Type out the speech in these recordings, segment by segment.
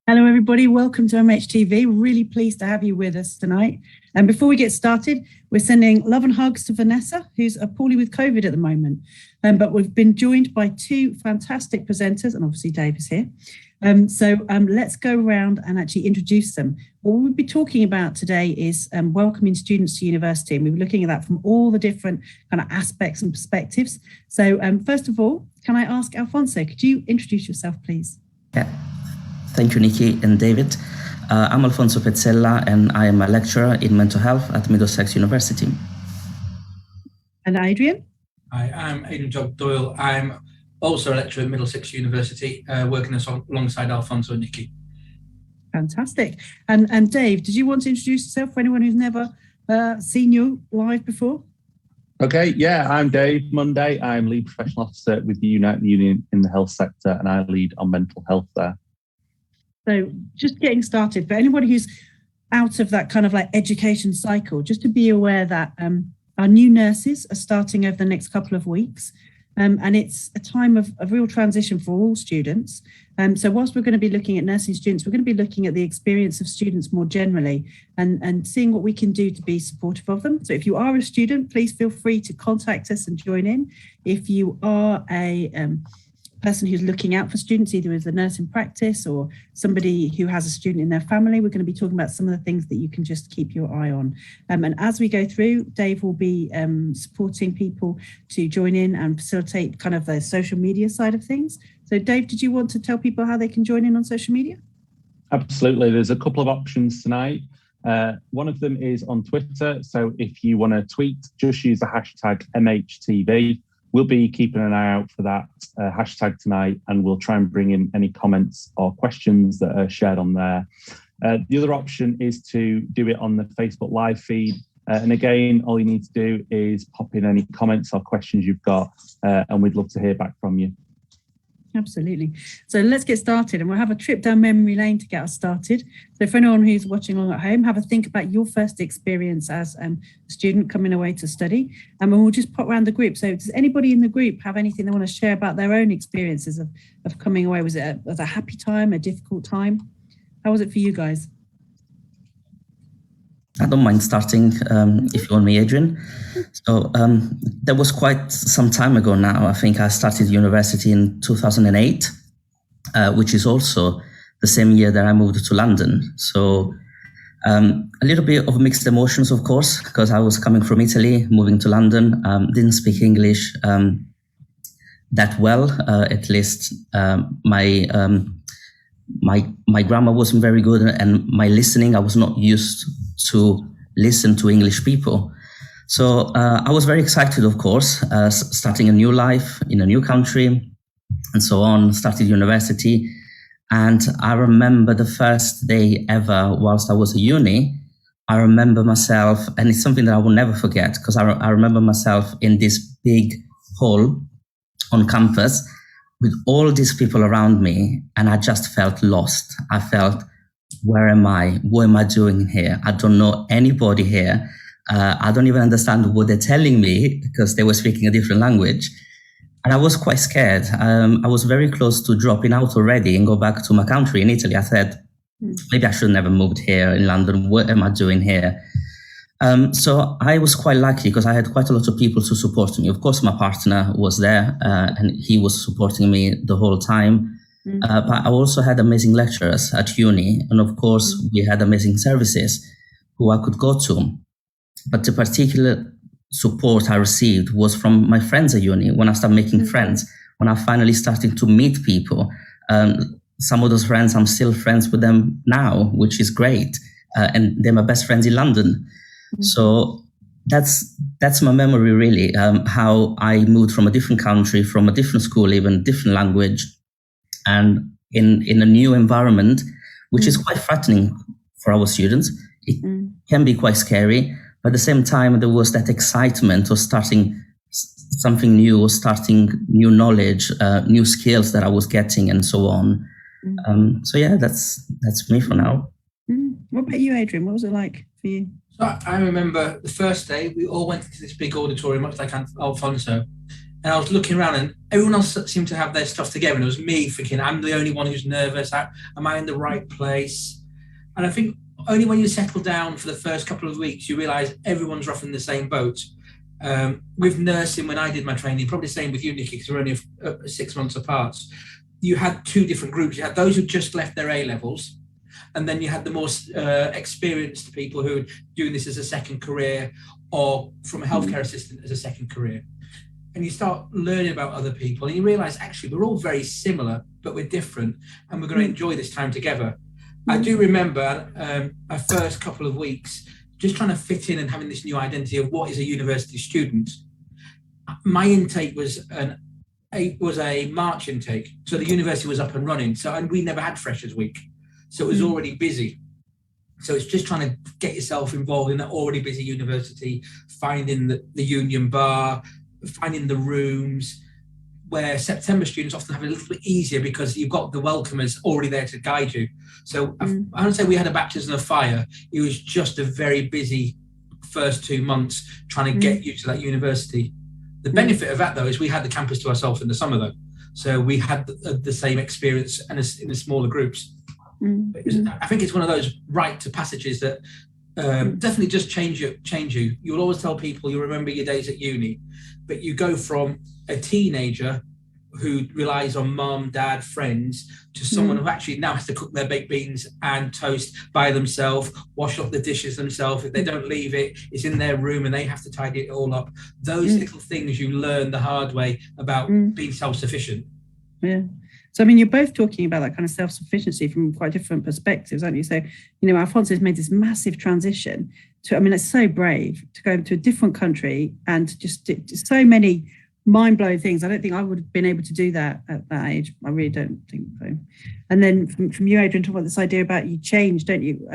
Hello, everybody. Welcome to MHTV. Really pleased to have you with us tonight. And before we get started, we're sending love and hugs to Vanessa, who's poorly with COVID at the moment. But we've been joined by two fantastic presenters, and obviously Dave is here. So let's go around and actually introduce them. What we'll be talking about today is welcoming students to university, and we'll be looking at that from all the different kind of aspects and perspectives. So first of all, can I ask Alfonso, could you introduce yourself, please? Yeah. Thank you, Nicky and David. I'm Alfonso Pezzella, and I am a lecturer in mental health at Middlesex University. And Adrian? Hi, I'm Adrian Jugdoyal. I'm also a lecturer at Middlesex University, working alongside Alfonso and Nicky. Fantastic. And Dave, did you want to introduce yourself for anyone who's never seen you live before? Okay, yeah, I'm Dave Munday. I'm lead professional officer with the United Union in the health sector, and I lead on mental health there. So just getting started, for anybody who's out of that kind of like education cycle, just to be aware that our new nurses are starting over the next couple of weeks. And it's a time of real transition for all students. So whilst we're going to be looking at nursing students, we're going to be looking at the experience of students more generally and seeing what we can do to be supportive of them. So if you are a student, please feel free to contact us and join in. If you are a person who's looking out for students, either as a nurse in practice or somebody who has a student in their family, we're going to be talking about some of the things that you can just keep your eye on. And as we go through, Dave will be supporting people to join in and facilitate kind of the social media side of things. So Dave, did you want to tell people how they can join in on social media? Absolutely. There's a couple of options tonight. One of them is on Twitter. So if you want to tweet, just use the hashtag MHTV. We'll be keeping an eye out for that hashtag tonight, and we'll try and bring in any comments or questions that are shared on there. The other option is to do it on the Facebook live feed. And again, all you need to do is pop in any comments or questions you've got, and we'd love to hear back from you. Absolutely. So let's get started, and we'll have a trip down memory lane to get us started. So for anyone who's watching along at home, have a think about your first experience as a student coming away to study. And we'll just pop around the group. So does anybody in the group have anything they want to share about their own experiences of coming away? Was it a happy time, a difficult time? How was it for you guys? I don't mind starting if you want me, Adrian. So that was quite some time ago now. I think I started university in 2008, which is also the same year that I moved to London. So a little bit of mixed emotions, of course, because I was coming from Italy, moving to London, didn't speak English that well. At least my grammar wasn't very good, and my listening, I was not used to listen to English people. So I was very excited, of course, starting a new life in a new country and so on, started university. And I remember the first day ever whilst I was at uni, I remember myself, and it's something that I will never forget, because I remember myself in this big hall on campus with all these people around me, and I just felt lost. I felt, where am I? What am I doing here? I don't know anybody here. I don't even understand what they're telling me because they were speaking a different language. And I was quite scared. I was very close to dropping out already and go back to my country in Italy. I said, maybe I should never moved here in London. What am I doing here? So I was quite lucky because I had quite a lot of people to support me. Of course, my partner was there and he was supporting me the whole time. But I also had amazing lecturers at uni. And of course, we had amazing services who I could go to. But the particular support I received was from my friends at uni. When I started making friends, when I finally started to meet people, some of those friends, I'm still friends with them now, which is great. And they're my best friends in London. So that's my memory, really, how I moved from a different country, from a different school, even different language, and in a new environment, which is quite frightening for our students. It can be quite scary, but at the same time, there was that excitement of starting something new, starting new knowledge, new skills that I was getting, and so on. So yeah, that's me for now. What about you, Adrian? What was it like for you? So I remember the first day, we all went into this big auditorium, much like Alfonso, And I was looking around and everyone else seemed to have their stuff together. And it was me thinking, I'm the only one who's nervous. Am I in the right place? And I think only when you settle down for the first couple of weeks, you realize everyone's roughly in the same boat. With nursing, when I did my training, probably the same with you, Nicky, because we're only 6 months apart, you had two different groups. You had those who just left their A-levels, and then you had the more experienced people who were doing this as a second career, or from a healthcare assistant as a second career. And you start learning about other people, and you realize, actually, we're all very similar, but we're different, and we're going to enjoy this time together. I do remember my first couple of weeks just trying to fit in and having this new identity of what is a university student. My intake was a March intake, so the university was up and running. And we never had Freshers Week, so it was already busy. So it's just trying to get yourself involved in that already busy university, finding the union bar, finding the rooms, where September students often have it a little bit easier because you've got the welcomers already there to guide you. So I don't say we had a baptism of fire. It was just a very busy first 2 months trying to get you to that university. The benefit of that, though, is we had the campus to ourselves in the summer, though. So we had the same experience and in the smaller groups. I think it's one of those rite of passages that definitely just change you. You'll always tell people you remember your days at uni, but you go from a teenager who relies on mum, dad, friends, to someone who actually now has to cook their baked beans and toast by themselves, wash up the dishes themselves. If they don't leave it, it's in their room and they have to tidy it all up. Those little things you learn the hard way about being self-sufficient. Yeah. So, I mean, you're both talking about that kind of self-sufficiency from quite different perspectives, aren't you? So, Alfonso's made this massive transition to, I mean, it's so brave to go to a different country and just so many mind-blowing things. I don't think I would have been able to do that at that age. I really don't think so. And then from you, Adrian, talk about this idea about you change, don't you?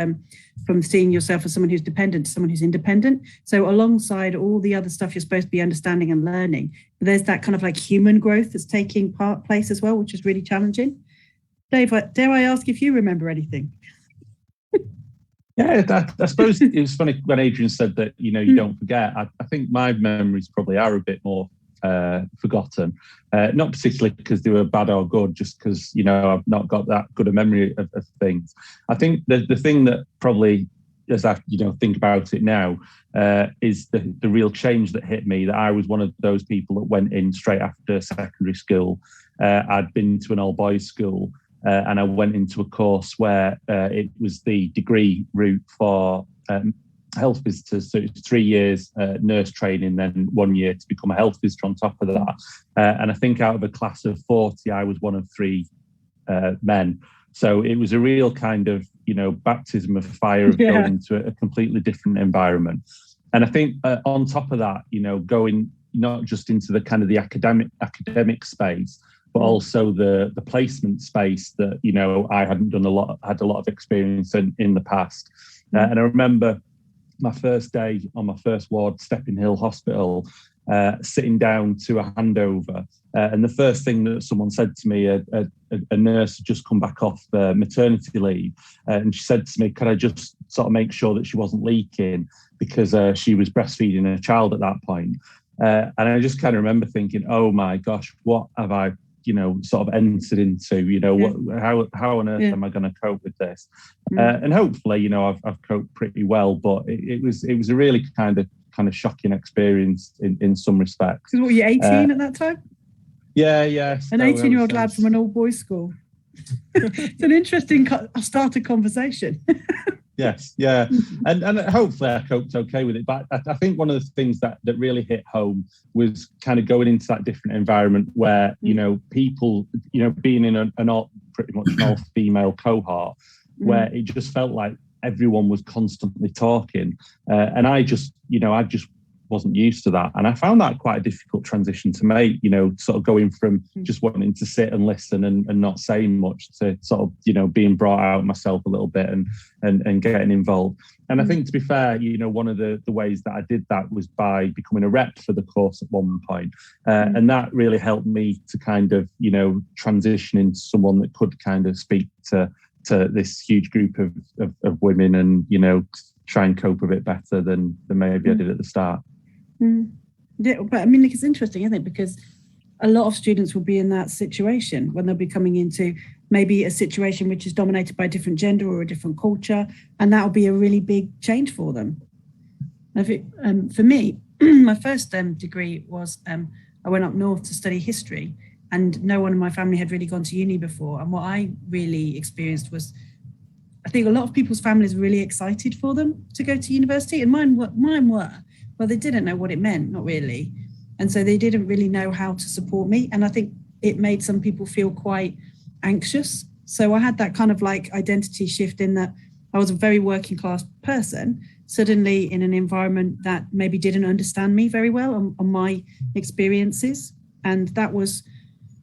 From seeing yourself as someone who's dependent to someone who's independent. So alongside all the other stuff you're supposed to be understanding and learning, there's that kind of like human growth that's taking place as well, which is really challenging. Dave, dare I ask if you remember anything? Yeah, I suppose it was funny when Adrian said that, you don't forget. I think my memories probably are a bit more forgotten, not particularly because they were bad or good, just because I've not got that good a memory of things. I think the thing that probably, as I think about it now, is the real change that hit me. That I was one of those people that went in straight after secondary school. I'd been to an all boys school, and I went into a course where it was the degree route for health visitors. So it's 3 years nurse training, then 1 year to become a health visitor on top of that. And I think out of a class of 40, I was one of 3 men. So it was a real kind of, baptism of fire of going into a completely different environment. And I think on top of that, going not just into the kind of the academic space, but also the placement space that, I hadn't had a lot of experience in the past. And I remember my first day on my first ward, Stepping Hill Hospital, sitting down to a handover. And the first thing that someone said to me, a nurse had just come back off maternity leave. And she said to me, could I just sort of make sure that she wasn't leaking, because she was breastfeeding a child at that point. And I just kind of remember thinking, oh my gosh, what have I sort of entered into, how on earth am I going to cope with this? And hopefully, I've coped pretty well, but it was a really kind of shocking experience in some respects. Because what, you're 18 at that time? Yeah. An 18-year-old lad from an all boys school. It's an interesting starter conversation. Yes, yeah. And hopefully I coped okay with it. But I think one of the things that really hit home was kind of going into that different environment where, people, being in an all, pretty much an all-female cohort, where it just felt like everyone was constantly talking. And I just wasn't used to that. And I found that quite a difficult transition to make, sort of going from just wanting to sit and listen and not saying much to sort of, being brought out myself a little bit and getting involved. And I think, to be fair, one of the ways that I did that was by becoming a rep for the course at one point. And that really helped me to kind of, transition into someone that could kind of speak to this huge group of women and, try and cope a bit better than maybe I did at the start. Yeah, but I mean, it's interesting, isn't it? Because a lot of students will be in that situation when they'll be coming into maybe a situation which is dominated by a different gender or a different culture, and that will be a really big change for them. For me, my first degree was, I went up north to study history, and no one in my family had really gone to uni before. And what I really experienced was, I think a lot of people's families were really excited for them to go to university, and mine were, but they didn't know what it meant, not really. And so they didn't really know how to support me. And I think it made some people feel quite anxious. So I had that kind of like identity shift in that I was a very working class person, suddenly in an environment that maybe didn't understand me very well on my experiences. And that was,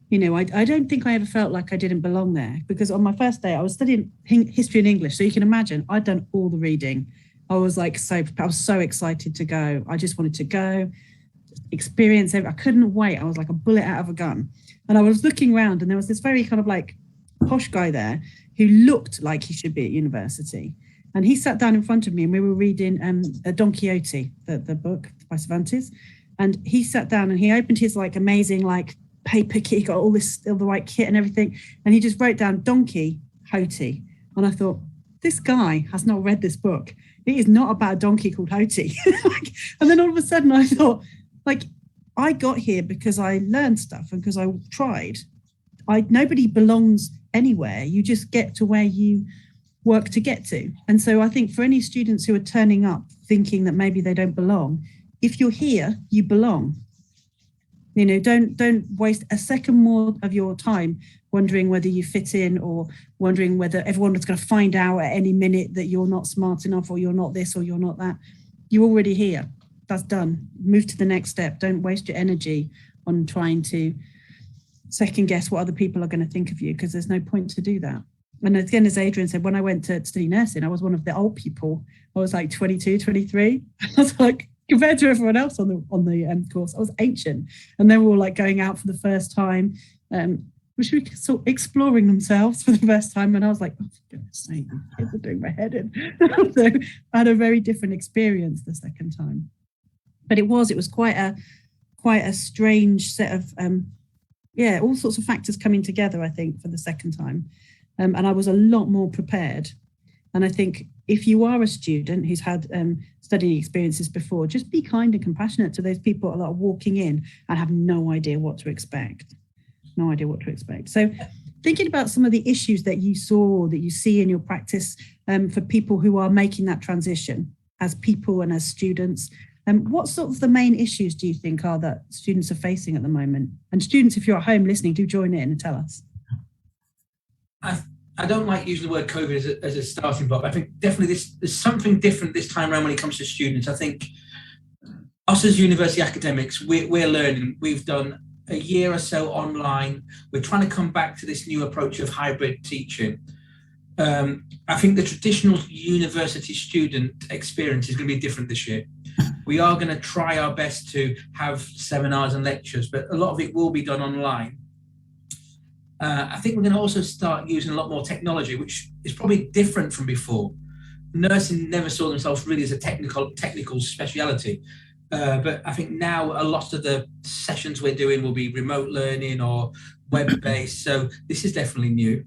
you know, I don't think I ever felt like I didn't belong there, because on my first day I was studying history and English. So you can imagine I'd done all the reading. I was so excited to go. I just wanted to go, experience it. I couldn't wait. I was like a bullet out of a gun. And I was looking around, and there was this very kind of like posh guy there who looked like he should be at university. And he sat down in front of me, and we were reading Don Quixote, the book by Cervantes. And he sat down and he opened his like amazing like paper kit. He got all the right kit and everything. And he just wrote down Don Quixote. And I thought, this guy has not read this book. It is not about a donkey called Hoti. And then all of a sudden I thought, like, I got here because I learned stuff and because I tried. Nobody belongs anywhere. You just get to where you work to get to. And so I think for any students who are turning up thinking that maybe they don't belong, if you're here, you belong. You know, don't waste a second more of your time wondering whether you fit in, or wondering whether everyone is going to find out at any minute that you're not smart enough, or you're not this, or you're not that. You're already here. That's done. Move to the next step. Don't waste your energy on trying to second guess what other people are going to think of you, because there's no point to do that. And again, as Adrian said, when I went to study nursing, I was one of the old people. I was like 22, 23. I was like, compared to everyone else on the course, I was ancient. And they were all like going out for the first time, which were sort of exploring themselves for the first time. And I was like, oh, for goodness sake, kids are doing my head in. So I had a very different experience the second time. But it was quite a strange set of, all sorts of factors coming together, I think, for the second time. And I was a lot more prepared. And I think if you are a student who's had studying experiences before, just be kind and compassionate to those people that are walking in and have no idea what to expect. So thinking about some of the issues that you saw, that you see in your practice for people who are making that transition as people and as students, what sort of the main issues do you think are that students are facing at the moment? And students, if you're at home listening, do join in and tell us. I don't like using the word COVID as a starting block. I think definitely there's something different this time around when it comes to students. I think us as university academics, we're learning. We've done a year or so online. We're trying to come back to this new approach of hybrid teaching. I think the traditional university student experience is going to be different this year. We are going to try our best to have seminars and lectures, but a lot of it will be done online. I think we're going to also start using a lot more technology, which is probably different from before. Nursing never saw themselves really as a technical speciality. But I think now a lot of the sessions we're doing will be remote learning or web-based. So this is definitely new.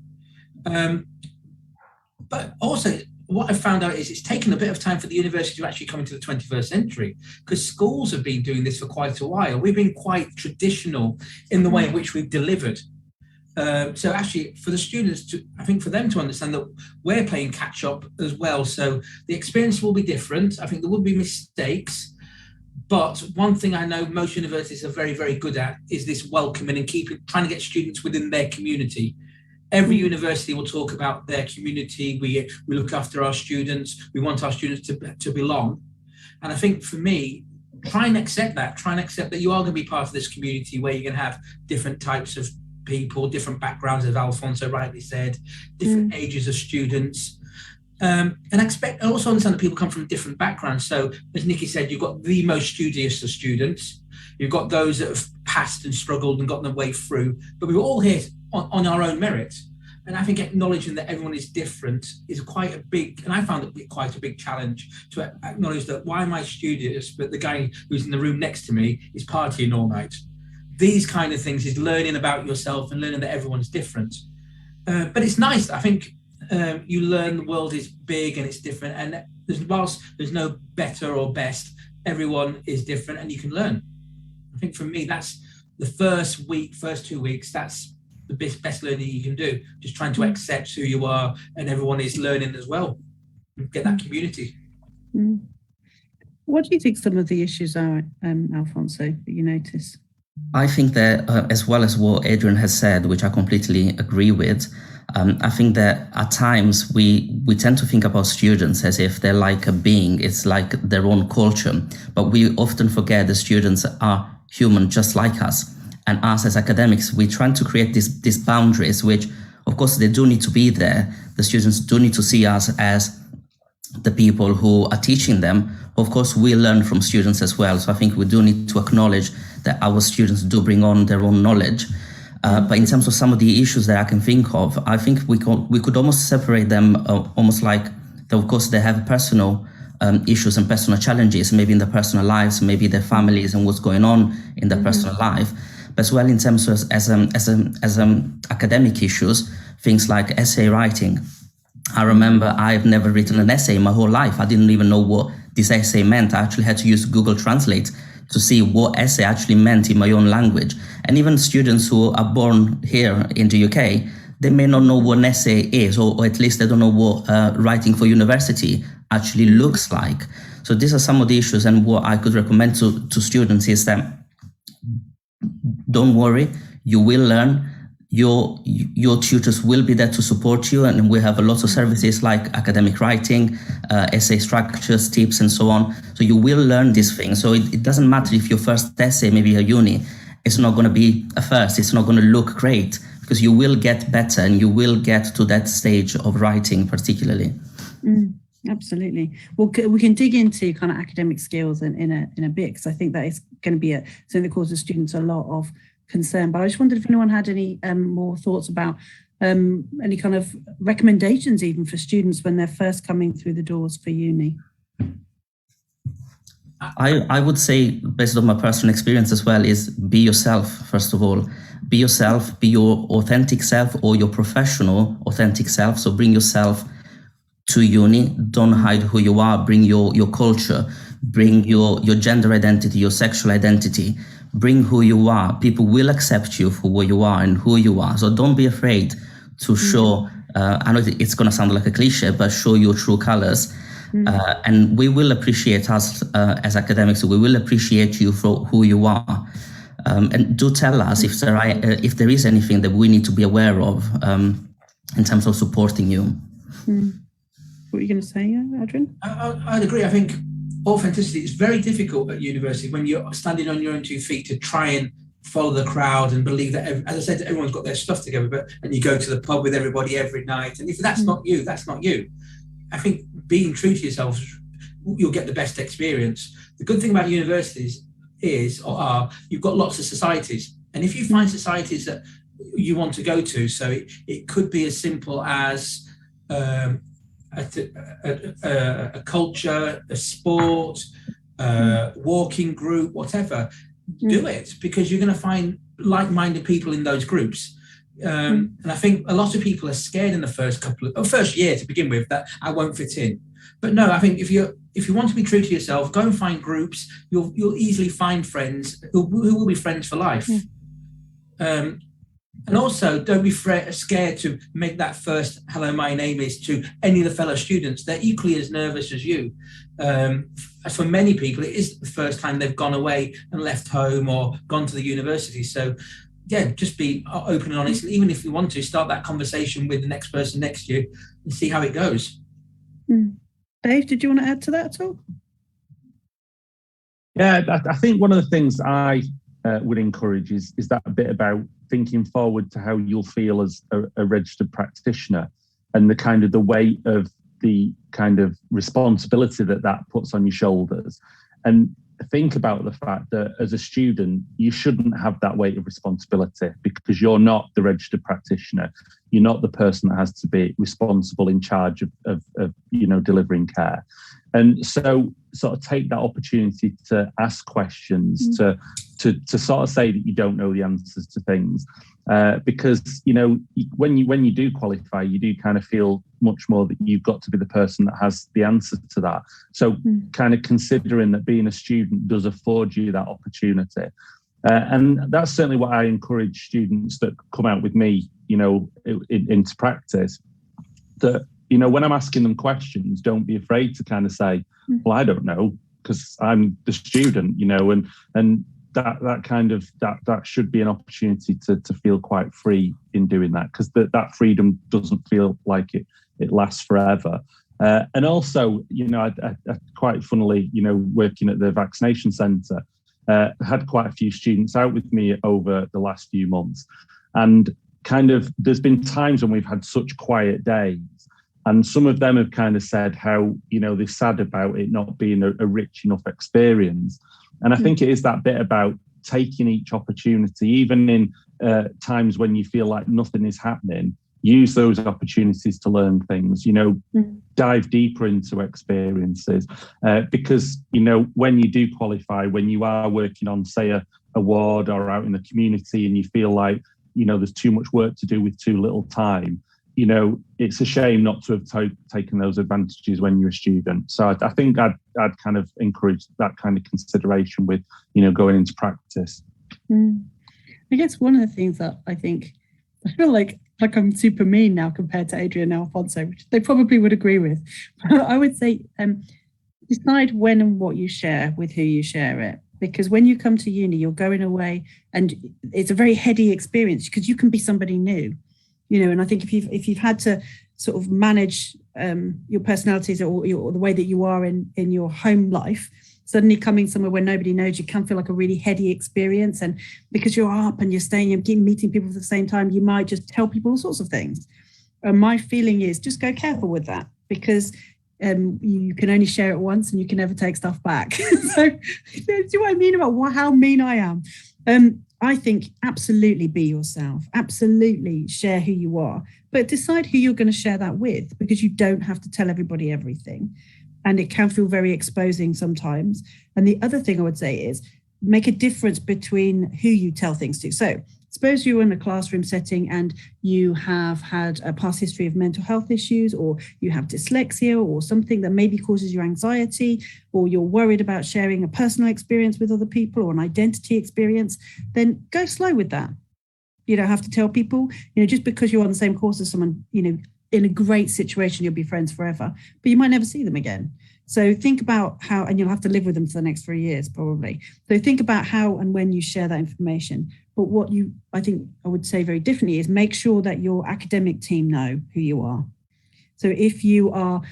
But also what I found out is it's taken a bit of time for the university to actually come into the 21st century, because schools have been doing this for quite a while. We've been quite traditional in the way in which we've delivered. So actually for the students I think for them to understand that we're playing catch up as well. So the experience will be different. I think there will be mistakes, but one thing I know most universities are very, very good at is this welcoming and trying to get students within their community. Every university will talk about their community. We look after our students. We want our students to belong. And I think for me, try and accept that you are going to be part of this community where you're going to have different types of people, different backgrounds, as Alfonso rightly said, different ages of students. And also understand that people come from different backgrounds. So as Nicky said, you've got the most studious of students. You've got those that have passed and struggled and got their way through, but we're all here on our own merit. And I think acknowledging that everyone is different is quite a big, and I found it quite a big challenge to acknowledge that why am I studious, but the guy who's in the room next to me is partying all night. these kind of things is learning about yourself and learning that everyone's different. But it's nice. I think you learn the world is big and it's different. And whilst there's no better or best, everyone is different and you can learn. I think for me, that's the first 2 weeks, that's the best learning you can do. Just trying to accept who you are and everyone is learning as well. Get that community. What do you think some of the issues are, Alfonso, that you notice? I think that as well as what Adrian has said, which I completely agree with, I think that at times we tend to think about students as if they're like a being, it's like their own culture, but we often forget the students are human just like us. And us as academics, we're trying to create these boundaries, which of course they do need to be there. The students do need to see us as the people who are teaching them. Of course, we learn from students as well. So I think we do need to acknowledge that our students do bring on their own knowledge. But in terms of some of the issues that I can think of, I think we could almost separate them almost like, of course, they have personal issues and personal challenges, maybe in their personal lives, maybe their families and what's going on in their personal life. But as well in terms of as academic issues, things like essay writing. I remember I've never written an essay in my whole life. I didn't even know what this essay meant. I actually had to use Google Translate to see what essay actually meant in my own language. And even students who are born here in the UK, they may not know what an essay is, or at least they don't know what writing for university actually looks like. So these are some of the issues, and what I could recommend to students is that don't worry, you will learn. Your tutors will be there to support you, and we have a lot of services like academic writing, essay structures, tips, and so on. So you will learn these things. So it doesn't matter if your first essay, maybe at uni, it's not going to be a first. It's not going to look great, because you will get better and you will get to that stage of writing particularly. Absolutely. Well, we can dig into kind of academic skills in a bit, because I think that is going to be something that causes students a lot of concern. But I just wondered if anyone had any more thoughts about any kind of recommendations even for students when they're first coming through the doors for uni. I would say, based on my personal experience as well, is be yourself, first of all. Be yourself, be your authentic self or your professional authentic self. So bring yourself to uni. Don't hide who you are. Bring your culture. Bring your gender identity, your sexual identity. Bring who you are. People will accept you for what you are and who you are. So don't be afraid to show, I know it's going to sound like a cliche, but show your true colors. And we will appreciate us as academics. We will appreciate you for who you are. And do tell us if there is anything that we need to be aware of in terms of supporting you. What are you going to say, Adrian? I'd agree. I think authenticity is very difficult at university when you're standing on your own 2 feet to try and follow the crowd and believe that, as I said, everyone's got their stuff together, and you go to the pub with everybody every night. And if that's not you, that's not you. I think being true to yourself, you'll get the best experience. The good thing about universities is you've got lots of societies. And if you find societies that you want to go to, so it could be as simple as a culture, a sport, walking group, whatever, do it, because you're going to find like-minded people in those groups. And I think a lot of people are scared in the first year to begin with, that I won't fit in. But no, I think if you want to be true to yourself, go and find groups. You'll easily find friends who will be friends for life. And also, don't be scared to make that first "hello, my name is" to any of the fellow students. They're equally as nervous as you. As for many people, it is the first time they've gone away and left home or gone to the university. So, yeah, just be open and honest. Even if you want to, start that conversation with the next person next to you and see how it goes. Dave, did you want to add to that at all? Yeah, I think one of the things I would encourage is that bit about thinking forward to how you'll feel as a registered practitioner, and the kind of the weight of the kind of responsibility that puts on your shoulders. And think about the fact that as a student, you shouldn't have that weight of responsibility, because you're not the registered practitioner. You're not the person that has to be responsible in charge of delivering care. And so sort of take that opportunity to ask questions, to sort of say that you don't know the answers to things. Because, you know, when you do qualify, you do kind of feel much more that you've got to be the person that has the answer to that. So kind of considering that being a student does afford you that opportunity. And that's certainly what I encourage students that come out with me, you know, into practice, that, you know, when I'm asking them questions, don't be afraid to kind of say, well, I don't know, because I'm the student, you know, and that should be an opportunity to feel quite free in doing that, because that freedom doesn't feel like it lasts forever. And also, you know, I quite funnily, you know, working at the vaccination centre, had quite a few students out with me over the last few months, and kind of there's been times when we've had such quiet days, and some of them have kind of said how, you know, they're sad about it not being a rich enough experience. And I think it is that bit about taking each opportunity, even in times when you feel like nothing is happening, use those opportunities to learn things, you know, dive deeper into experiences. Because, you know, when you do qualify, when you are working on, say, a ward or out in the community and you feel like, you know, there's too much work to do with too little time, you know, it's a shame not to have taken those advantages when you're a student. So I think I'd kind of encourage that kind of consideration with, you know, going into practice. I guess one of the things that I feel like I'm super mean now compared to Adrian and Alfonso, which they probably would agree with. But I would say decide when and what you share with who you share it. Because when you come to uni, you're going away and it's a very heady experience because you can be somebody new. You know, and I think if you've had to sort of manage your personalities or the way that you are in your home life, suddenly coming somewhere where nobody knows you can feel like a really heady experience. And because you're up and you're staying and keep meeting people at the same time, you might just tell people all sorts of things. And my feeling is just go careful with that, because you can only share it once and you can never take stuff back. So do you know what I mean about how mean I am? I think absolutely be yourself, absolutely share who you are, but decide who you're going to share that with, because you don't have to tell everybody everything. And it can feel very exposing sometimes. And the other thing I would say is make a difference between who you tell things to. So suppose you're in a classroom setting and you have had a past history of mental health issues, or you have dyslexia or something that maybe causes you anxiety, or you're worried about sharing a personal experience with other people or an identity experience, then go slow with that. You don't have to tell people, you know, just because you're on the same course as someone, you know, in a great situation, you'll be friends forever, but you might never see them again. So think about how, and you'll have to live with them for the next 3 years probably. So think about how and when you share that information. But what I think I would say very differently is make sure that your academic team know who you are. So if you are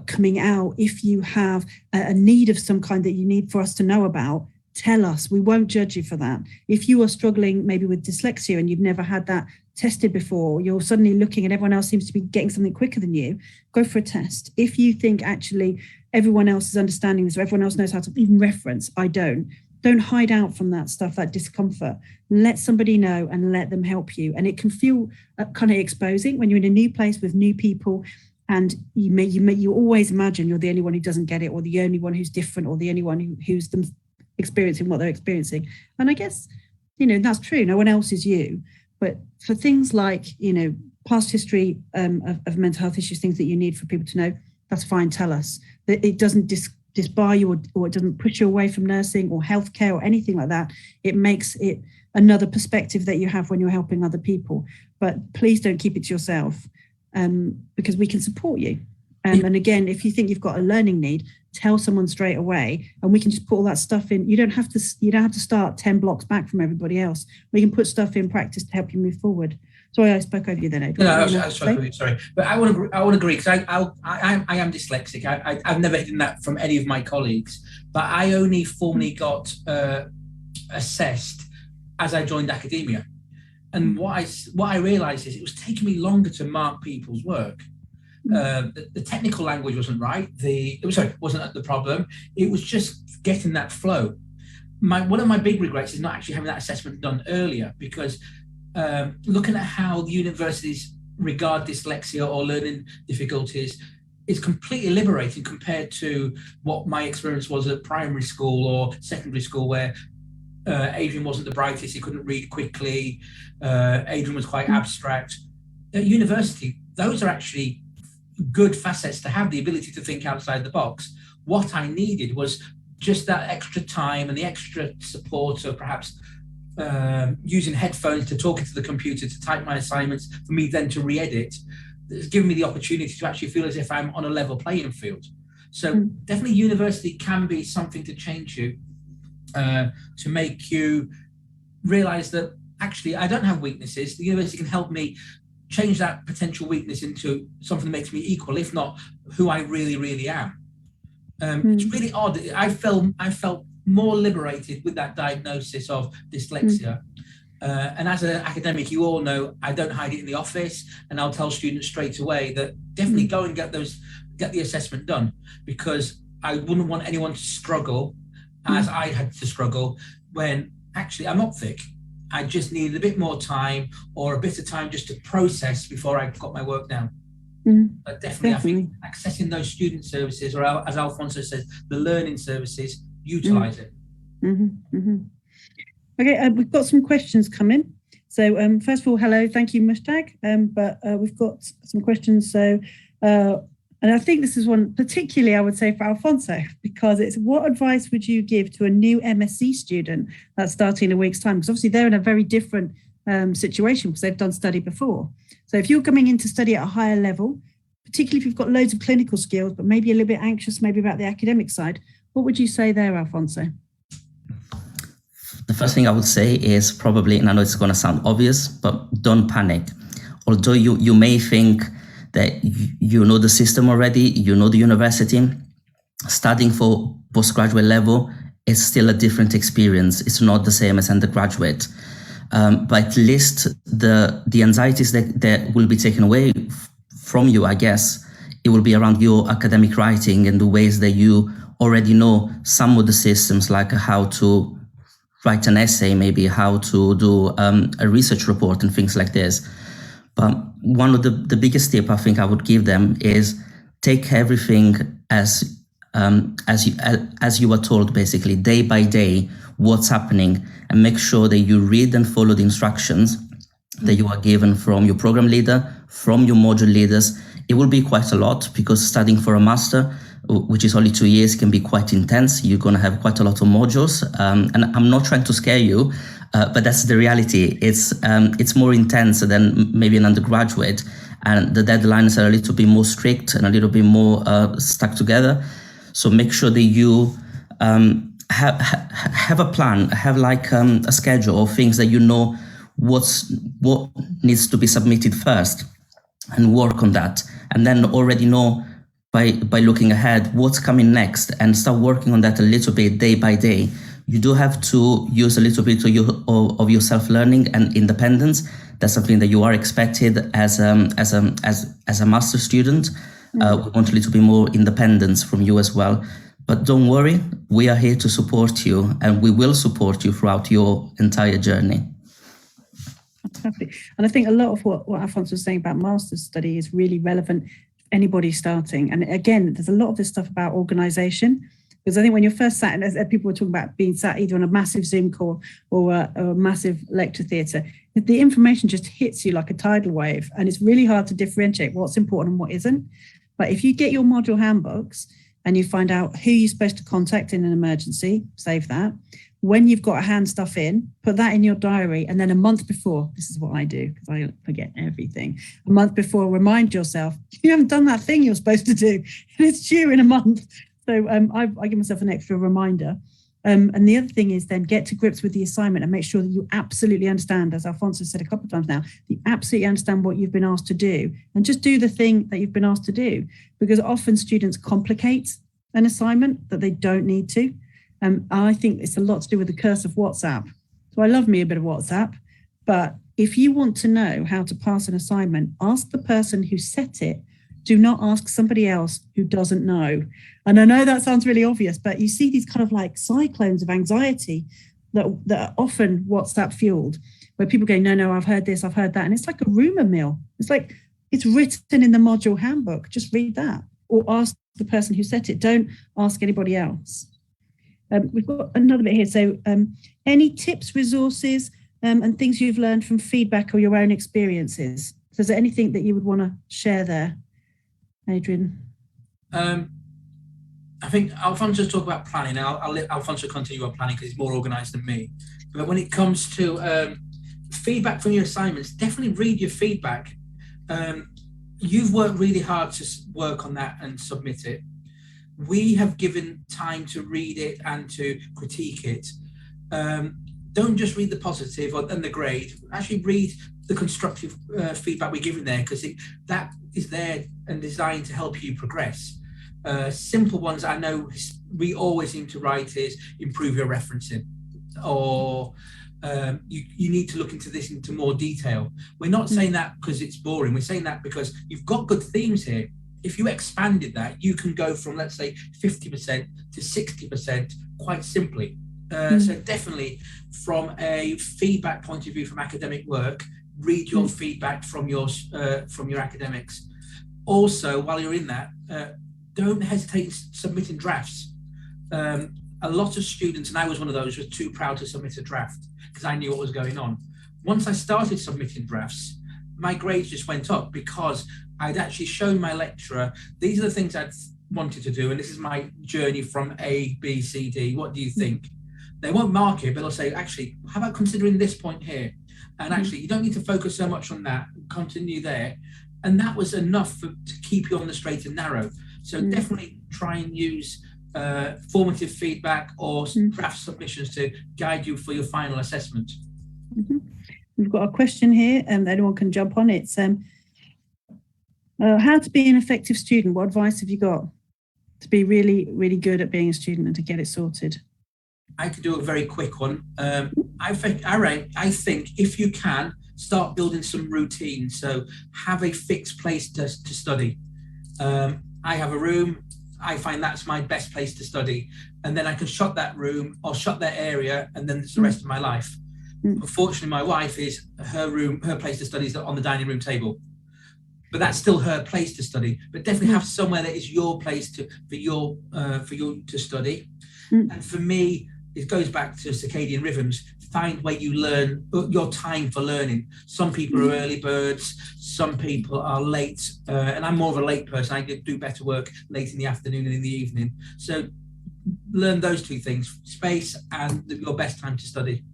coming out, if you have a need of some kind that you need for us to know about, tell us. We won't judge you for that. If you are struggling maybe with dyslexia and you've never had that tested before, you're suddenly looking and everyone else seems to be getting something quicker than you, go for a test. If you think actually everyone else is understanding this or everyone else knows how to even reference, I don't hide out from that stuff, that discomfort. Let somebody know and let them help you. And it can feel kind of exposing when you're in a new place with new people, and you always imagine you're the only one who doesn't get it, or the only one who's different, or the only one who's them experiencing what they're experiencing. And I guess, you know, that's true. No one else is you. But for things like, you know, past history of mental health issues, things that you need for people to know, that's fine. Tell us. That it doesn't disbar you or it doesn't push you away from nursing or healthcare or anything like that. It makes it another perspective that you have when you're helping other people. But please don't keep it to yourself, because we can support you. And again, if you think you've got a learning need, tell someone straight away, and we can just put all that stuff in. You don't have to start 10 blocks back from everybody else. We can put stuff in practice to help you move forward. Sorry, I spoke over you then, Adrian. No, I sorry, but I would agree because I am dyslexic. I've never hidden that from any of my colleagues, but I only formally got assessed as I joined academia, and what I realised is it was taking me longer to mark people's work. The technical language wasn't right. Wasn't the problem. It was just getting that flow. One of my big regrets is not actually having that assessment done earlier, because looking at how the universities regard dyslexia or learning difficulties, is completely liberating compared to what my experience was at primary school or secondary school, where Adrian wasn't the brightest, he couldn't read quickly, Adrian was quite abstract. At university, those are actually good facets to have, the ability to think outside the box. What I needed was just that extra time and the extra support of perhaps using headphones to talk into the computer to type my assignments, for me then to re-edit. It's given me the opportunity to actually feel as if I'm on a level playing field. So definitely university can be something to change you, to make you realize that actually I don't have weaknesses. The university can help me change that potential weakness into something that makes me equal, if not who I really, really am. It's really odd. I felt more liberated with that diagnosis of dyslexia. And as an academic, you all know I don't hide it in the office, and I'll tell students straight away that definitely go and get the assessment done, because I wouldn't want anyone to struggle as I had to struggle when actually I'm not thick. I just needed a bit more time, or a bit of time just to process before I got my work down. But definitely, I think accessing those student services, or as Alfonso says, the learning services, utilize it. Okay, we've got some questions coming. So first of all, hello, thank you, Mushtaq. But we've got some questions. So, and I think this is one particularly, I would say, for Alfonso, because it's, what advice would you give to a new MSc student that's starting in a week's time? Because obviously they're in a very different situation because they've done study before. So if you're coming in to study at a higher level, particularly if you've got loads of clinical skills, but maybe a little bit anxious maybe about the academic side, what would you say there, Alfonso? The first thing I would say is probably, and I know it's going to sound obvious, but don't panic. Although you may think that you know the system already, you know the university, studying for postgraduate level is still a different experience. It's not the same as undergraduate. But at least the anxieties that will be taken away from you, I guess, it will be around your academic writing and the ways that you already know some of the systems, like how to write an essay, maybe how to do a research report and things like this. But one of the biggest tip I think I would give them is take everything as you were told, basically, day by day, what's happening, and make sure that you read and follow the instructions that you are given from your program leader, from your module leaders. It will be quite a lot, because studying for a master, which is only 2 years, can be quite intense. You're going to have quite a lot of modules. And I'm not trying to scare you, but that's the reality. It's more intense than maybe an undergraduate, and the deadlines are a little bit more strict and a little bit more stuck together. So make sure that you have a plan, have like a schedule of things that you know what needs to be submitted first, and work on that. And then already know by looking ahead what's coming next, and start working on that a little bit day by day. You do have to use a little bit of your self-learning and independence. That's something that you are expected as a master student. We want a little bit more independence from you as well. But don't worry, we are here to support you, and we will support you throughout your entire journey. Fantastic. And I think a lot of what Alfonso was saying about master's study is really relevant to anybody starting. And again, there's a lot of this stuff about organization, because I think when you're first sat, and as people were talking about being sat either on a massive Zoom call or a massive lecture theatre, the information just hits you like a tidal wave, and it's really hard to differentiate what's important and what isn't. But if you get your module handbooks and you find out who you're supposed to contact in an emergency, save that. When you've got to hand stuff in, put that in your diary. And then a month before, this is what I do because I forget everything. A month before, remind yourself, you haven't done that thing you're supposed to do. And it's due in a month. So I give myself an extra reminder. And the other thing is then get to grips with the assignment and make sure that you absolutely understand, as Alfonso said a couple of times now, you absolutely understand what you've been asked to do, and just do the thing that you've been asked to do, because often students complicate an assignment that they don't need to. I think it's a lot to do with the curse of WhatsApp. So I love me a bit of WhatsApp, but if you want to know how to pass an assignment, ask the person who set it. Do not ask somebody else who doesn't know. And I know that sounds really obvious, but you see these kind of like cyclones of anxiety that are often WhatsApp fueled, where people go, no, I've heard this, I've heard that. And it's like a rumor mill. It's like, it's written in the module handbook. Just read that. or ask the person who set it. Don't ask anybody else. We've got another bit here. So any tips, resources, and things you've learned from feedback or your own experiences? So is there anything that you would want to share there, Adrian? I think Alfonso talked about planning. I'll let Alfonso continue on planning because he's more organised than me. But when it comes to feedback from your assignments, definitely read your feedback. You've worked really hard to work on that and submit it. We have given time to read it and to critique it. Don't just read the positive and the grade. Actually read the constructive feedback we're giving there, because that is there and designed to help you progress. Simple ones I know we always seem to write is improve your referencing, or you need to look into this into more detail. We're not saying that because it's boring. We're saying that because you've got good themes here. If you expanded that, you can go from, let's say, 50% to 60% quite simply. So definitely from a feedback point of view from academic work, read your feedback from your academics. Also, while you're in that, don't hesitate submitting drafts. A lot of students, and I was one of those, were too proud to submit a draft because I knew what was going on. Once I started submitting drafts, my grades just went up because I'd actually shown my lecturer, these are the things I'd wanted to do, and this is my journey from A, B, C, D. What do you think? They won't mark it, but they'll say, actually, how about considering this point here? And actually, you don't need to focus so much on that, continue there. And that was enough to keep you on the straight and narrow. So definitely try and use formative feedback or draft submissions to guide you for your final assessment. We've got a question here, and anyone can jump on it. It's how to be an effective student. What advice have you got to be really, really good at being a student and to get it sorted? I could do a very quick one. I think if you can, start building some routines. So have a fixed place to study. I have a room. I find that's my best place to study. And then I can shut that room or shut that area, and then it's the rest of my life. Unfortunately, my wife is her place to study is on the dining room table. But that's still her place to study. But definitely have somewhere that is your place for you to study. And for me, it goes back to circadian rhythms. Find where you learn, your time for learning. Some people are early birds, some people are late, and I'm more of a late person. I do better work late in the afternoon and in the evening. So learn those two things, space and your best time to study.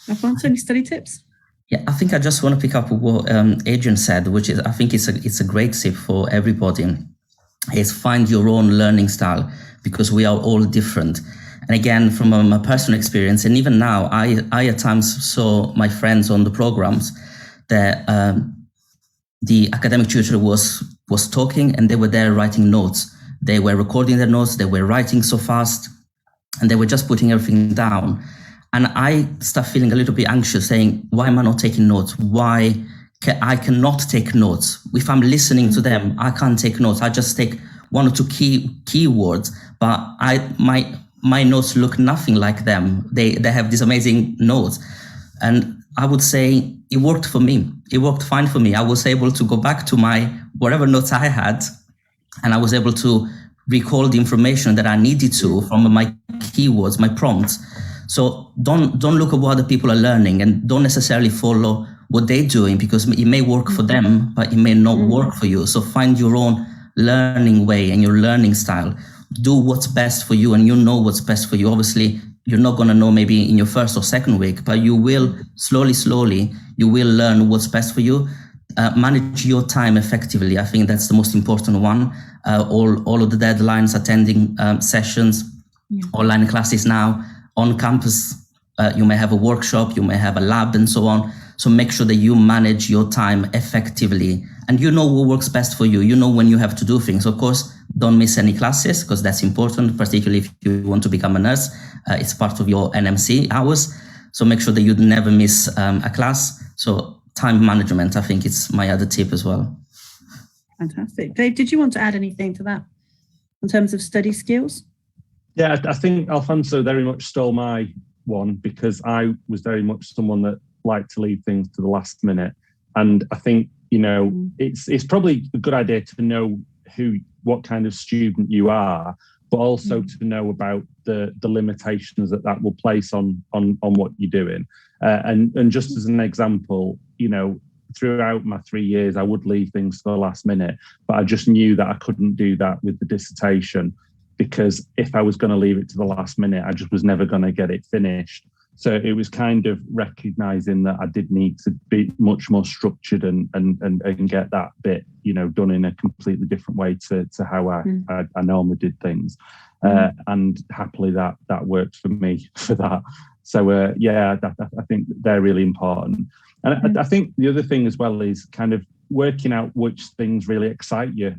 Alfonso, any study tips? Yeah, I think I just want to pick up what Adrian said, which is, I think it's a great tip for everybody, is find your own learning style, because we are all different. And again, from my personal experience, and even now, I at times saw my friends on the programs that the academic tutor was talking and they were there writing notes. They were recording their notes, they were writing so fast, and they were just putting everything down. And I start feeling a little bit anxious, saying, why am I not taking notes? Why I cannot take notes? If I'm listening to them, I can't take notes. I just take one or two keywords, but my notes look nothing like them. They have these amazing notes. And I would say it worked for me. It worked fine for me. I was able to go back to my whatever notes I had, and I was able to recall the information that I needed to from my keywords, my prompts. So don't look at what other people are learning, and don't necessarily follow what they're doing, because it may work for them, but it may not work for you. So find your own learning way and your learning style. Do what's best for you, and you know what's best for you. Obviously, you're not going to know maybe in your first or second week, but you will slowly, you will learn what's best for you. Manage your time effectively. I think that's the most important one. All of the deadlines, attending sessions, online classes now. On campus, you may have a workshop, you may have a lab and so on. So make sure that you manage your time effectively, and you know what works best for you. You know when you have to do things. Of course, don't miss any classes, because that's important, particularly if you want to become a nurse. It's part of your NMC hours. So make sure that you never miss a class. So time management, I think it's my other tip as well. Fantastic. Dave, did you want to add anything to that in terms of study skills? Yeah, I think Alfonso very much stole my one, because I was very much someone that liked to leave things to the last minute. And I think, it's probably a good idea to know what kind of student you are, but also to know about the limitations that will place on what you're doing. And just as an example, throughout my 3 years, I would leave things to the last minute, but I just knew that I couldn't do that with the dissertation, because if I was going to leave it to the last minute, I just was never going to get it finished. So it was kind of recognizing that I did need to be much more structured and get that bit, done in a completely different way to how I normally did things. And happily that worked for me for that. So I think they're really important. And I think the other thing as well is kind of working out which things really excite you,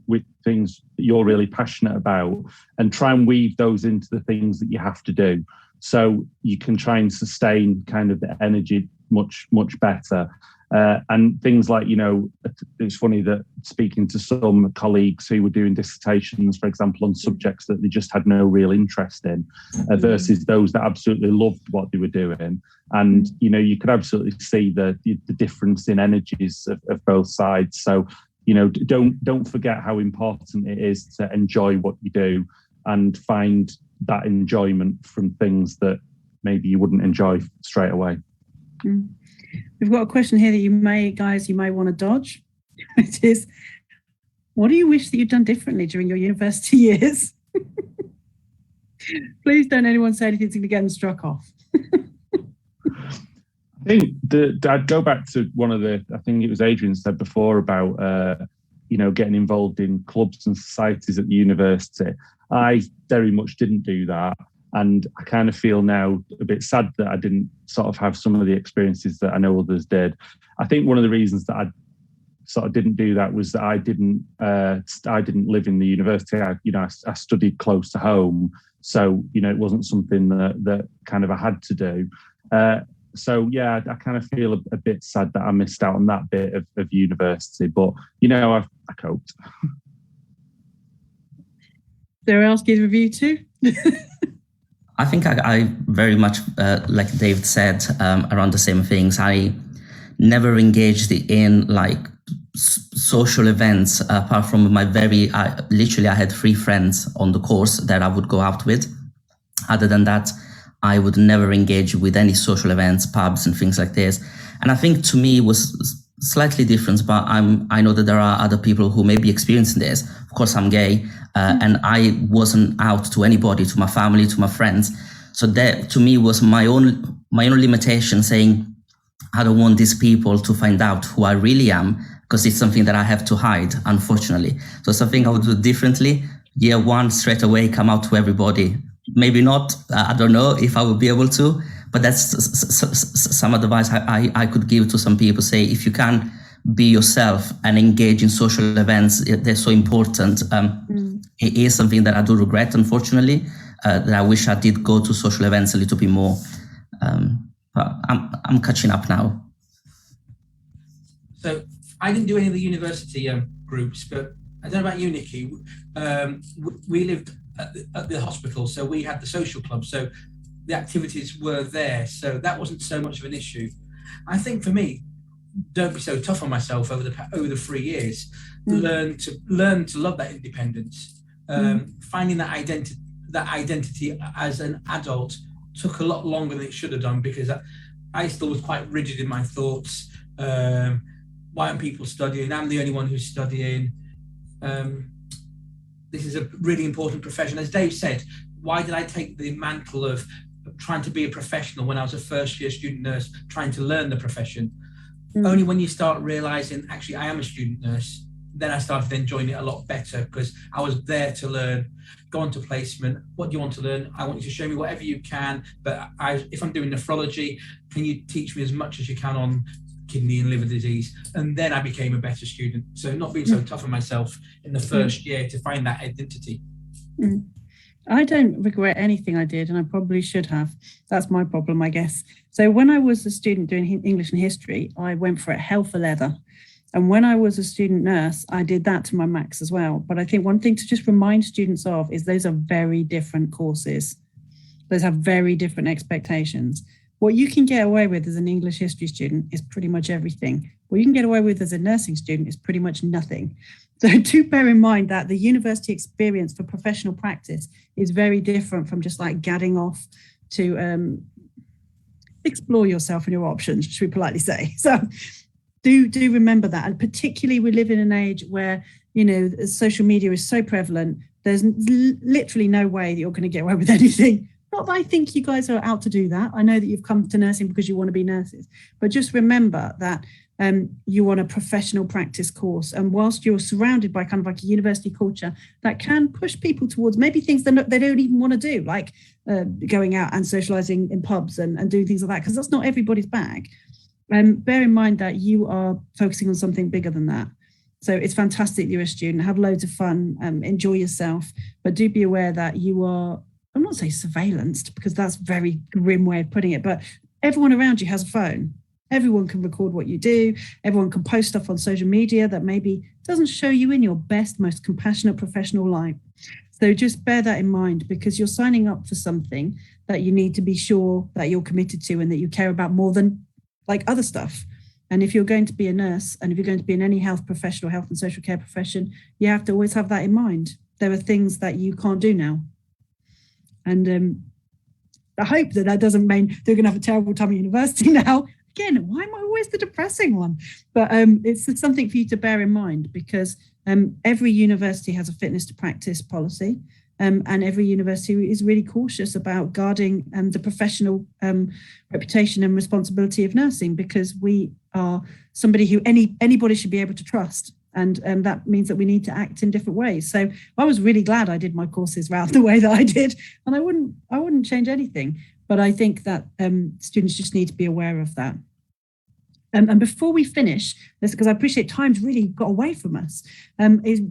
which things that you're really passionate about, and try and weave those into the things that you have to do. So you can try and sustain kind of the energy much, much better. And things like, it's funny that speaking to some colleagues who were doing dissertations, for example, on subjects that they just had no real interest in, versus those that absolutely loved what they were doing. And, you could absolutely see the difference in energies of both sides. So, don't forget how important it is to enjoy what you do and find that enjoyment from things that maybe you wouldn't enjoy straight away. We've got a question here that you may want to dodge. It is, what do you wish that you'd done differently during your university years? Please don't anyone say anything to get them struck off. I think I'd go back to I think it was Adrian said before about, getting involved in clubs and societies at the university. I very much didn't do that. And I kind of feel now a bit sad that I didn't sort of have some of the experiences that I know others did. I think one of the reasons that I sort of didn't do that was that I didn't live in the university. I studied close to home. So, it wasn't something that kind of I had to do. So, yeah, I kind of feel a bit sad that I missed out on that bit of university. But, I coped. Sarah, I'll give a review too. I think I very much, like David said, around the same things. I never engaged in social events apart from I had 3 friends on the course that I would go out with. Other than that, I would never engage with any social events, pubs and things like this. And I think to me it was slightly different, but I know that there are other people who may be experiencing this. Of course, I'm gay, and I wasn't out to anybody, to my family, to my friends. So that to me was my own limitation, saying, I don't want these people to find out who I really am, because it's something that I have to hide, unfortunately. So something I would do differently. Year 1, straight away, come out to everybody. Maybe not, I don't know if I would be able to, but that's some advice I could give to some people. Say, if you can be yourself and engage in social events, they're so important. It is something that I do regret, unfortunately, that I wish I did go to social events a little bit more. But I'm catching up now. So I didn't do any of the university groups, but I don't know about you, Nicky. We lived at the hospital, so we had the social club. So the activities were there, so that wasn't so much of an issue. I think for me, don't be so tough on myself over the 3 years. Learn to love that independence. Finding that identity as an adult took a lot longer than it should have done, because I still was quite rigid in my thoughts. Why aren't people studying? I'm the only one who's studying. This is a really important profession. As Dave said, why did I take the mantle of trying to be a professional when I was a first-year student nurse trying to learn the profession? Only when you start realizing, actually, I am a student nurse, then I started enjoying it a lot better, because I was there to learn, go on to placement. What do you want to learn? I want you to show me whatever you can, but if I'm doing nephrology, can you teach me as much as you can on kidney and liver disease? And then I became a better student. So not being so tough on myself in the first year to find that identity. I don't regret anything I did, and I probably should have. That's my problem, I guess. So when I was a student doing English and history, I went for it hell for leather. And when I was a student nurse, I did that to my max as well. But I think one thing to just remind students of is those are very different courses. Those have very different expectations. What you can get away with as an English history student is pretty much everything. What you can get away with as a nursing student is pretty much nothing. So do bear in mind that the university experience for professional practice is very different from just like gadding off to explore yourself and your options, should we politely say. So do remember that. And particularly we live in an age where, you know, social media is so prevalent. There's literally no way that you're going to get away with anything. Not that I think you guys are out to do that. I know that you've come to nursing because you want to be nurses, but just remember that you want a professional practice course. And whilst you're surrounded by kind of like a university culture that can push people towards maybe things they don't even want to do, like going out and socializing in pubs and doing things like that, because that's not everybody's bag. Bear in mind that you are focusing on something bigger than that. So it's fantastic that you're a student, have loads of fun, enjoy yourself, but do be aware that you are, I'm not saying surveillanced, because that's a very grim way of putting it, but everyone around you has a phone. Everyone can record what you do. Everyone can post stuff on social media that maybe doesn't show you in your best, most compassionate professional light. So just bear that in mind, because you're signing up for something that you need to be sure that you're committed to and that you care about more than like other stuff. And if you're going to be a nurse, and if you're going to be in any health profession or health and social care profession, you have to always have that in mind. There are things that you can't do now. And I hope that doesn't mean they're going to have a terrible time at university now. Again, why am I always the depressing one? But it's something for you to bear in mind, because every university has a fitness to practice policy. And every university is really cautious about guarding the professional reputation and responsibility of nursing, because we are somebody who anybody should be able to trust. And that means that we need to act in different ways. So I was really glad I did my courses round the way that I did, and I wouldn't change anything. But I think that students just need to be aware of that. And before we finish this, because I appreciate time's really got away from us, is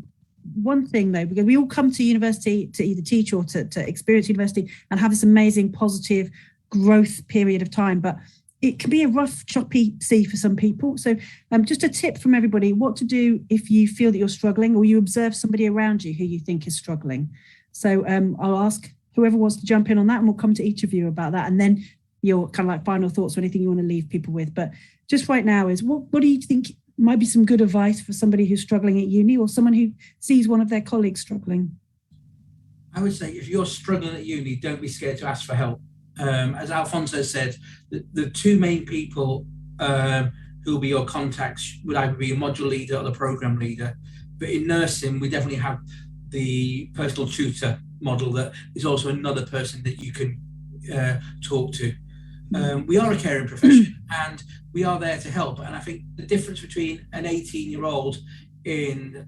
one thing though, because we all come to university to either teach or to experience university and have this amazing positive growth period of time, but it can be a rough, choppy sea for some people. So just a tip from everybody, what to do if you feel that you're struggling or you observe somebody around you who you think is struggling. So I'll ask whoever wants to jump in on that, and we'll come to each of you about that. And then your kind of like final thoughts or anything you want to leave people with. But just right now is what do you think might be some good advice for somebody who's struggling at uni, or someone who sees one of their colleagues struggling? I would say if you're struggling at uni, don't be scared to ask for help. As Alfonso said, the two main people who will be your contacts would either be a module leader or the program leader. But in nursing, we definitely have the personal tutor model that is also another person that you can talk to. We are a caring profession and we are there to help. And I think the difference between an 18-year-old in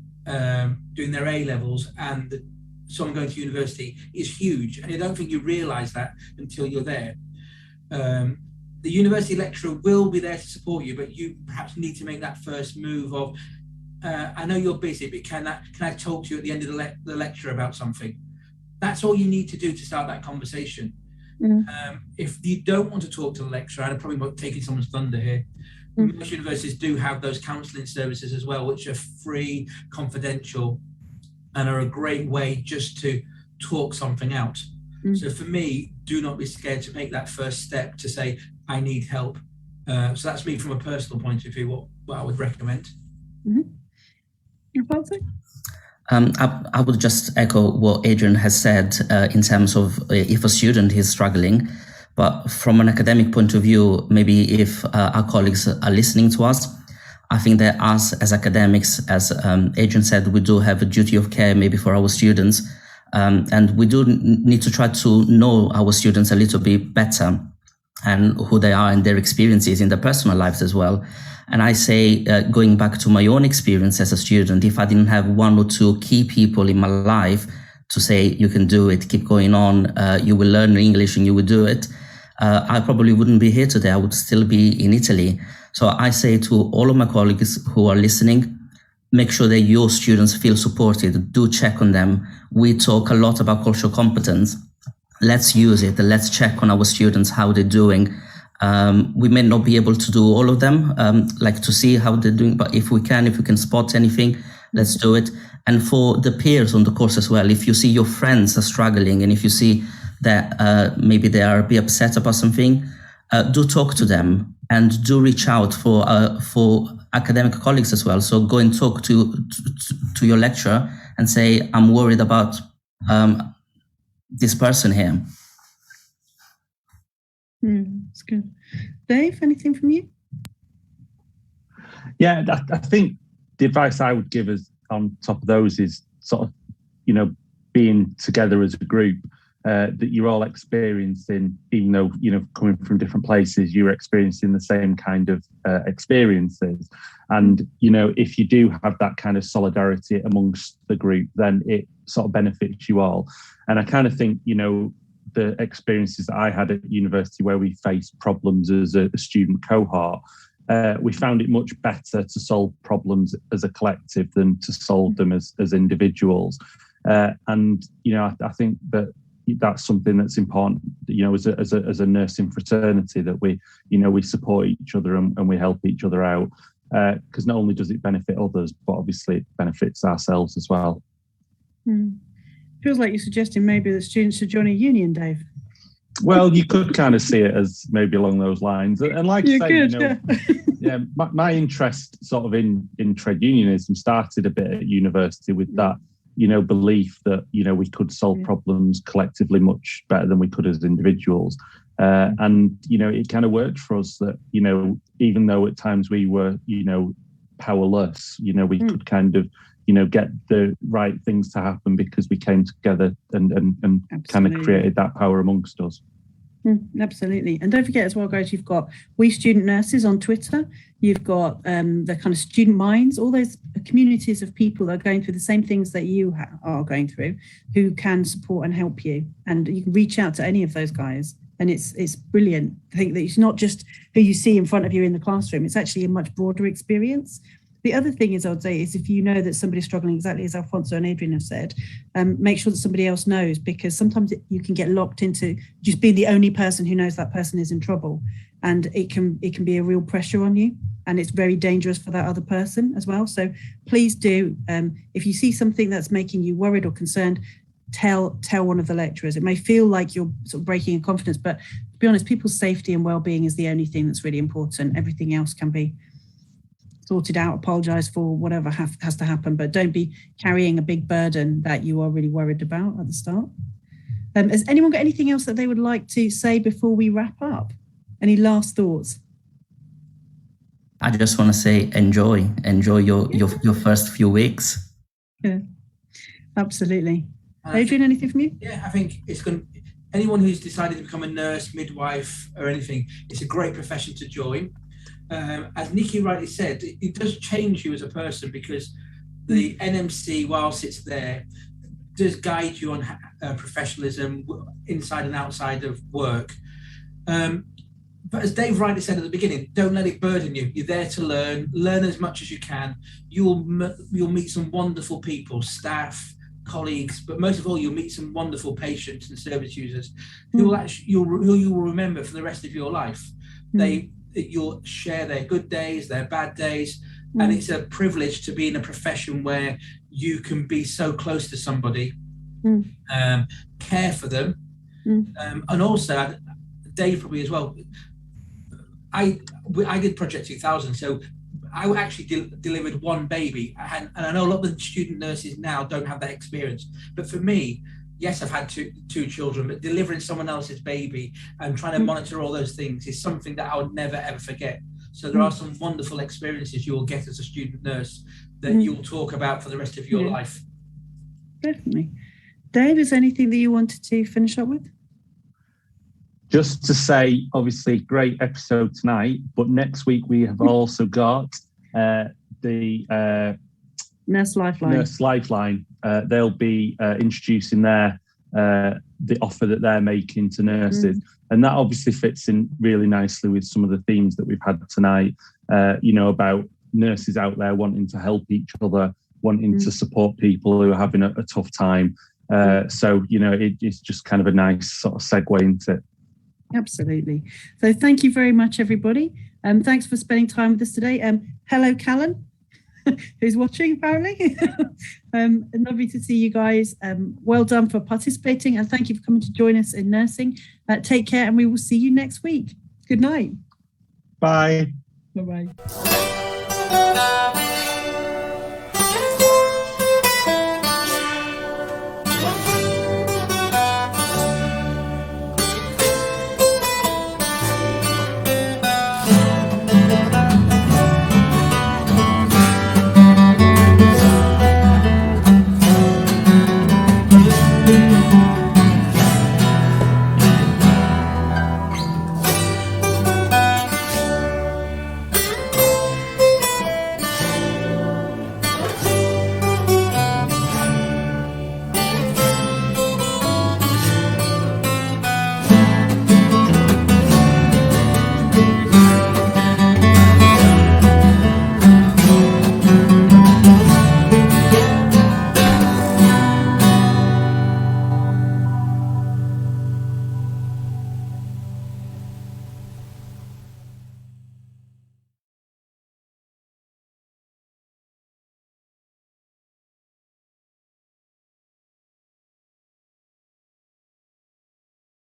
doing their A-levels and someone going to university is huge. And I don't think you realise that until you're there. The university lecturer will be there to support you, but you perhaps need to make that first move of, I know you're busy, but can I talk to you at the end of the lecture about something? That's all you need to do to start that conversation. If you don't want to talk to the lecturer, and I'm probably taking someone's thunder here, most universities do have those counselling services as well, which are free, confidential, and are a great way just to talk something out. So for me, do not be scared to make that first step to say, I need help. So that's me from a personal point of view, what I would recommend. I would just echo what Adrian has said in terms of if a student is struggling, but from an academic point of view, maybe if our colleagues are listening to us, I think that us as academics, as Adrian said, we do have a duty of care maybe for our students, and we do need to try to know our students a little bit better and who they are and their experiences in their personal lives as well. And I say, going back to my own experience as a student, if I didn't have one or two key people in my life to say, you can do it, keep going on, you will learn English and you will do it, I probably wouldn't be here today. I would still be in Italy. So I say to all of my colleagues who are listening, make sure that your students feel supported. Do check on them. We talk a lot about cultural competence. Let's use it. Let's check on our students, how they're doing. We may not be able to do all of them, like to see how they're doing, but if we can spot anything, let's do it. And for the peers on the course as well, if you see your friends are struggling and if you see that maybe they are a bit upset about something, do talk to them and do reach out for academic colleagues as well. So go and talk to your lecturer and say, I'm worried about this person here. That's good. Dave, anything from you? Yeah, I think the advice I would give is on top of those is sort of, being together as a group, that you're all experiencing, even though, coming from different places, you're experiencing the same kind of experiences. And, if you do have that kind of solidarity amongst the group, then it sort of benefits you all. And I kind of think, the experiences that I had at university where we faced problems as a student cohort, we found it much better to solve problems as a collective than to solve them as individuals. And, I think that that's something that's important, as a nursing fraternity, that we support each other and we help each other out. Because not only does it benefit others, but obviously it benefits ourselves as well. Feels like you're suggesting maybe that students should join a union, Dave. Well, you could kind of see it as maybe along those lines. And like I say, my interest sort of in trade unionism started a bit at university with that, belief that, we could solve problems collectively much better than we could as individuals. And, it kind of worked for us that, even though at times we were, powerless, we could kind of, get the right things to happen because we came together and kind of created that power amongst us. Absolutely. And don't forget as well, guys, you've got We Student Nurses on Twitter. You've got the kind of Student Minds, all those communities of people that are going through the same things that you are going through, who can support and help you. And you can reach out to any of those guys. And it's brilliant. I think that it's not just who you see in front of you in the classroom. It's actually a much broader experience. The other thing is, I would say, is if you know that somebody's struggling, exactly as Alfonso and Adrian have said, make sure that somebody else knows, because sometimes you can get locked into just being the only person who knows that person is in trouble. And it can be a real pressure on you, and it's very dangerous for that other person as well. So please do, if you see something that's making you worried or concerned, tell one of the lecturers. It may feel like you're sort of breaking in confidence, but to be honest, people's safety and well-being is the only thing that's really important. Everything else can be sorted out, apologise for, whatever has to happen, but don't be carrying a big burden that you are really worried about at the start. Has anyone got anything else that they would like to say before we wrap up? Any last thoughts? I just want to say enjoy your first few weeks. Yeah, absolutely. Adrian, anything from you? Yeah, I think it's going. Anyone who's decided to become a nurse, midwife, or anything, it's a great profession to join. As Nicky rightly said, it does change you as a person, because the NMC, whilst it's there, does guide you on professionalism inside and outside of work. But as Dave rightly said at the beginning, don't let it burden you. You're there to learn as much as you can. You'll meet some wonderful people, staff, colleagues, but most of all, you'll meet some wonderful patients and service users who you will remember for the rest of your life. You'll share their good days, their bad days, and it's a privilege to be in a profession where you can be so close to somebody, care for them, and also, Dave probably as well. I did Project 2000, so I actually delivered one baby, and I know a lot of the student nurses now don't have that experience. But for me, yes, I've had two children, but delivering someone else's baby and trying to monitor all those things is something that I would never ever forget. So there are some wonderful experiences you will get as a student nurse that you'll talk about for the rest of your life. Definitely. Dave, is there anything that you wanted to finish up with? Just to say, obviously, great episode tonight, but next week we have also got the Nurse Lifeline. They'll be introducing the offer that they're making to nurses. And that obviously fits in really nicely with some of the themes that we've had tonight, about nurses out there wanting to help each other, wanting to support people who are having a tough time. So, it's just kind of a nice sort of segue into it. Absolutely. So thank you very much, everybody. Thanks for spending time with us today. Hello, Callan, who's watching, apparently. Lovely to see you guys. Well done for participating, and thank you for coming to join us in nursing. Take care, and we will see you next week. Good night. Bye. Bye-bye.